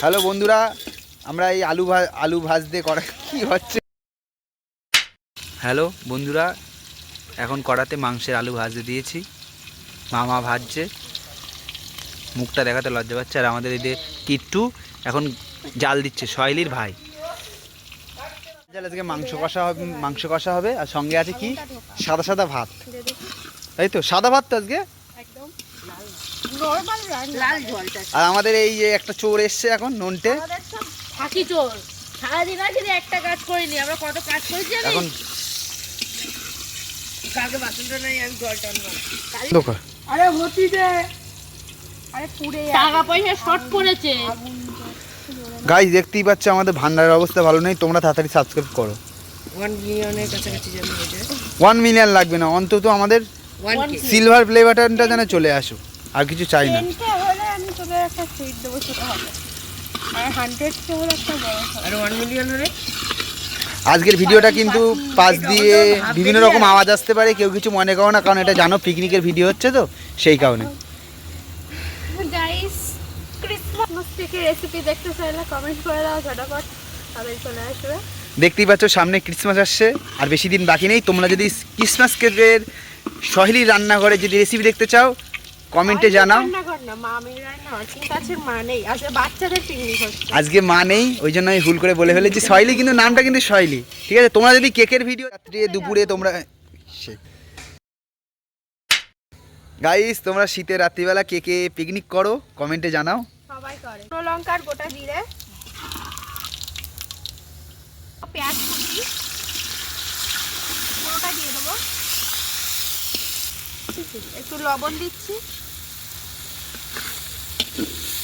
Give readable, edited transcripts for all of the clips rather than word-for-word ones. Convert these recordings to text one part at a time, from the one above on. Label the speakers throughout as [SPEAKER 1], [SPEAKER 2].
[SPEAKER 1] Hello বন্ধুরা, আমরা এই আলু ভাজতে করা কি হচ্ছে। হ্যালো বন্ধুরা, এখন কড়াতে মাংসের আলু ভাজতে দিয়েছি। মামা ভাজছে, মুখটা দেখাতে লজ্জা পাচ্ছে। আর আমাদের এই যে কিট্টু এখন জাল দিচ্ছে, সহেলির ভাই। আজকে মাংস কষা হবে আর সঙ্গে আছে কি সাদা সাদা ভাত, তাই তো? সাদা ভাত তো আজকে। আর আমাদের এই যে একটা চোর এসছে এখন, নন্টে
[SPEAKER 2] ফাঁকি চোর। সারাদিন আগে একটা কাজ করিনি, আমরা কত কাজ করেছি এখন। কালকে বাসনটা নাই, আমি জল টানবো।
[SPEAKER 1] আরে হতি যে,
[SPEAKER 2] আরে পুরে টাকা পয়সা শর্ট পড়েছে।
[SPEAKER 1] গাইস দেখতেই পাচ্ছ আমাদের ভান্ডারের অবস্থা ভালো নেই। তোমরা তাড়াতাড়ি সাবস্ক্রাইব করো।
[SPEAKER 2] 1 মিলিয়নের কাছাকাছি যেন হয়ে যায়।
[SPEAKER 1] 1 মিলিয়ন লাগবে না, অন্তত আমাদের সিলভার প্লে বাটনটা যেন চলে আসুক, আর কিছু চাই না।
[SPEAKER 2] আমি তোদের একটা ট্রিট দেবো, সেটা হবে। আর 100 হলে একটা বড় হবে। আর 1 মিলিয়ন হলে
[SPEAKER 1] আজকের ভিডিওটা কিন্তু পাশ দিয়ে বিভিন্ন রকম আওয়াজ আসতে পারে, কেউ কিছু মনে করো না, কারণ এটা জানো পিকনিকের ভিডিও হচ্ছে তো, সেই কারণে।
[SPEAKER 2] গাইস, ক্রিসমাস থেকে রেসিপি দেখতে চাইলে কমেন্ট করে দাও, ঝটাপট তাদের চলে আসবে।
[SPEAKER 1] দেখতেই পাচ্ছ সামনে ক্রিসমাস আসছে, আর বেশি দিন বাকি নেই। তোমরা যদি ক্রিসমাস কেকের সহেলি রান্নাঘরে যদি রেসিপি দেখতে চাও, কমেন্টে জানাও। আজকে মা নেই, ওই জন্য আমি ভুল করে বলে ফেলেছি সহেলি, কিন্তু নামটা কিন্তু সহেলি, ঠিক আছে? তোমরা যদি কেকের ভিডিও রাত্রে দুপুরে তোমরা গাইস, তোমরা শীতের রাত্রিবেলা কেকে পিকনিক করো, কমেন্টে জানাও।
[SPEAKER 2] সবাই করে। লঙ্কার গোটা জিরে, পেঁয়াজ কুচি পুরোটা দিয়ে দেবো। একটু লবণ দিচ্ছি,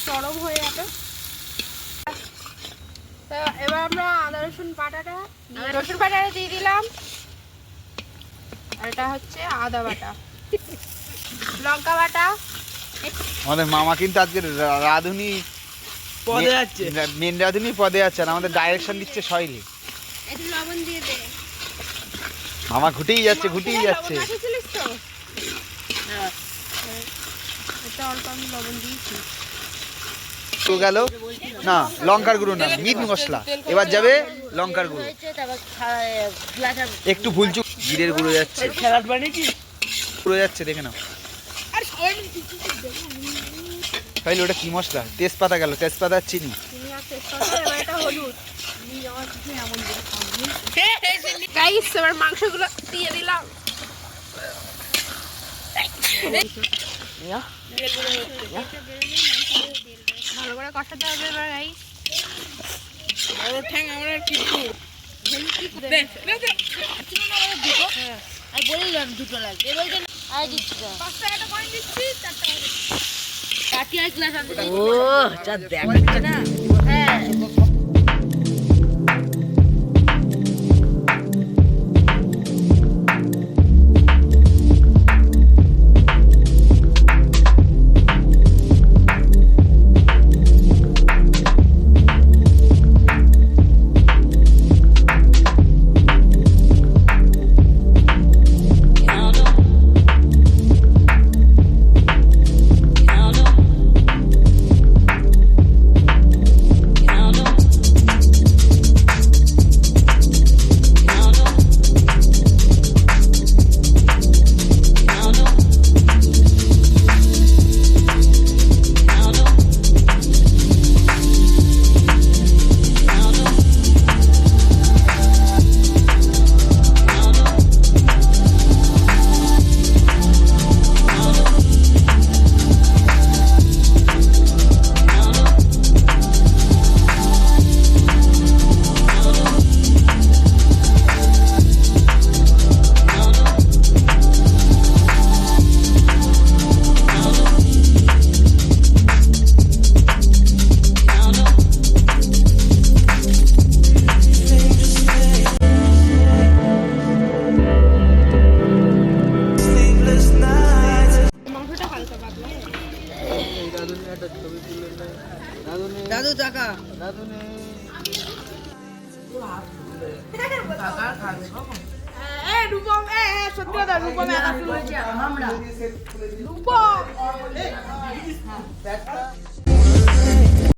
[SPEAKER 2] নরম হয়ে যাবে। এবার আমরা আদা রসুন বাটাটা দিয়ে দিলাম। আর এটা হচ্ছে আদা বাটা, লঙ্কা বাটা।
[SPEAKER 1] আমাদের মামা কিন্তু আজকে রাঁধুনি পদে যাচ্ছে, মেন রাঁধুনি পদে যাচ্ছে, আর আমাদের ডাইরেকশন দিচ্ছে সহেলি।
[SPEAKER 2] একটু লবণ দিয়ে দে।
[SPEAKER 1] মামা ঘুটেই যাচ্ছে।
[SPEAKER 2] এটা অল্প আমি লবণ দিয়েছি।
[SPEAKER 1] তো গেল না, লঙ্কার গুঁড়ো না, মিট মশলা। এবার যাবে লঙ্কার গুঁড়ো, একটু ভুলচুক জিরের গুঁড়ো যাচ্ছে, গুঁড়ো যাচ্ছে, দেখে নাও। তাইলে ওটা কি মশলা? তেজপাতা গেল, তেজপাতা আর চিনি।
[SPEAKER 2] গাইস, এবার মাংসগুলো দিয়ে দিলাম। ভালো করে কষাতে হবে এবার গাইস। ঠ্যাং আমরা কিন্তু আমি বললাম দুটো লাগবে, এবার আই দিচ্ছি 5 টাকাটা কয়েন দিচ্ছি, 4 টাকা কাটি আর গ্লাস আছে। ও যা দেখতে না। হ্যাঁ দাদু টাকা, দাদু নেই টাকা খাবে কখন? রূপম, সত্যি কথা, রূপম একা শুরু হয়েছে আমরা। রূপম